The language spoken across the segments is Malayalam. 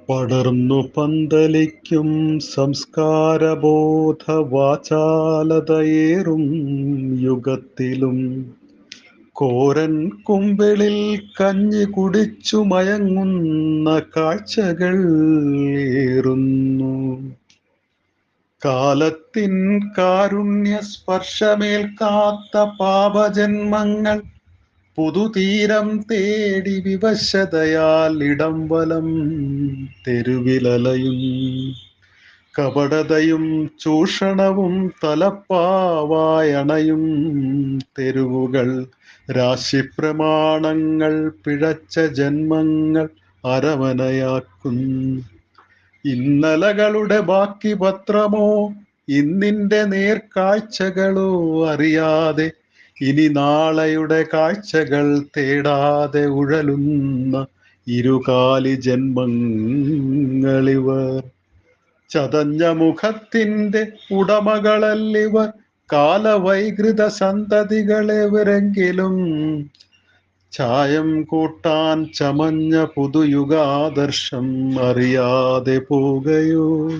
പടർന്നു പന്തലിക്കും സംസ്കാരബോധ വാചാലതയേറും യുഗത്തിലും കോരൻ കുമ്പിളിൽ കഞ്ഞി കുടിച്ചു മയങ്ങുന്ന കാഴ്ചകൾ ഏറുന്നു. കാലത്തിൻ കാരുണ്യ സ്പർശമേൽക്കാത്ത പാപജന്മങ്ങൾ പുതുതീരം തേടി വിവശതയാൽ ഇടംവലം തെരുവിലലയും. കപടതയും ചൂഷണവും തലപ്പാവായണയും തെരുവുകൾ. രാശിപ്രമാണങ്ങൾ പിഴച്ച ജന്മങ്ങൾ അരമനയാക്കുന്നു. ഇന്നലകളുടെ ബാക്കി പത്രമോ ഇന്നിന്റെ നേർക്കാഴ്ചകളോ അറിയാതെ, ഇനി നാളെയുടെ കാഴ്ചകൾ തേടാതെ ഉഴലുന്ന ഇരുകാലി ജന്മങ്ങളിവർ. ചതഞ്ഞ മുഖത്തിന്റെ ഉടമകളല്ലിവർ. കാലവൈകൃത സന്തതികളെവരെങ്കിലും ചായം കൂട്ടാൻ ചമഞ്ഞ പുതുയുഗാദർശം അറിയാതെ പോകയോ?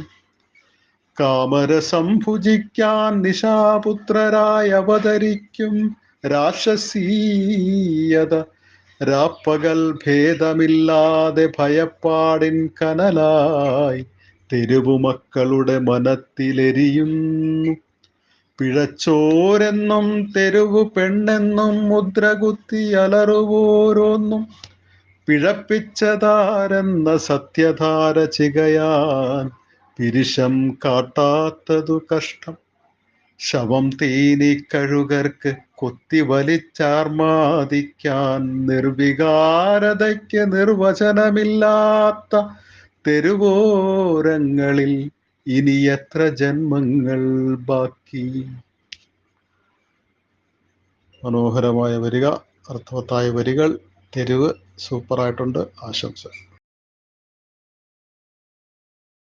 കാമരസം ഭുജിക്കാൻ നിശാപുത്രരായി അവതരിക്കും രാക്ഷസീയത. രാപ്പകൽ ഭേദമില്ലാതെ ഭയപ്പാടിൻ കനലായി തെരുവുമക്കളുടെ മനത്തിലെരിയുന്നു. പിഴച്ചോരെന്നും തെരുവു പെണ്ണെന്നും മുദ്രകുത്തി അലറുവോരോന്നും പിഴപ്പിച്ചതാരെന്ന സത്യധാര ചികയാൻ പിരിശം കാട്ടാത്തതു കഷ്ടം. ശവം തീനിക്കഴുകർക്ക് കൊത്തി വലിച്ചാർമാദിക്കാൻ നിർവികാരതയ്ക്ക് നിർവചനമില്ലാത്ത തെരുവോരങ്ങളിൽ ഇനി എത്ര ജന്മങ്ങൾ ബാക്കി? മനോഹരമായ വരിക, അർത്ഥവത്തായ വരികൾ, തെരുവ് സൂപ്പറായിട്ടുണ്ട്. ആശംസ.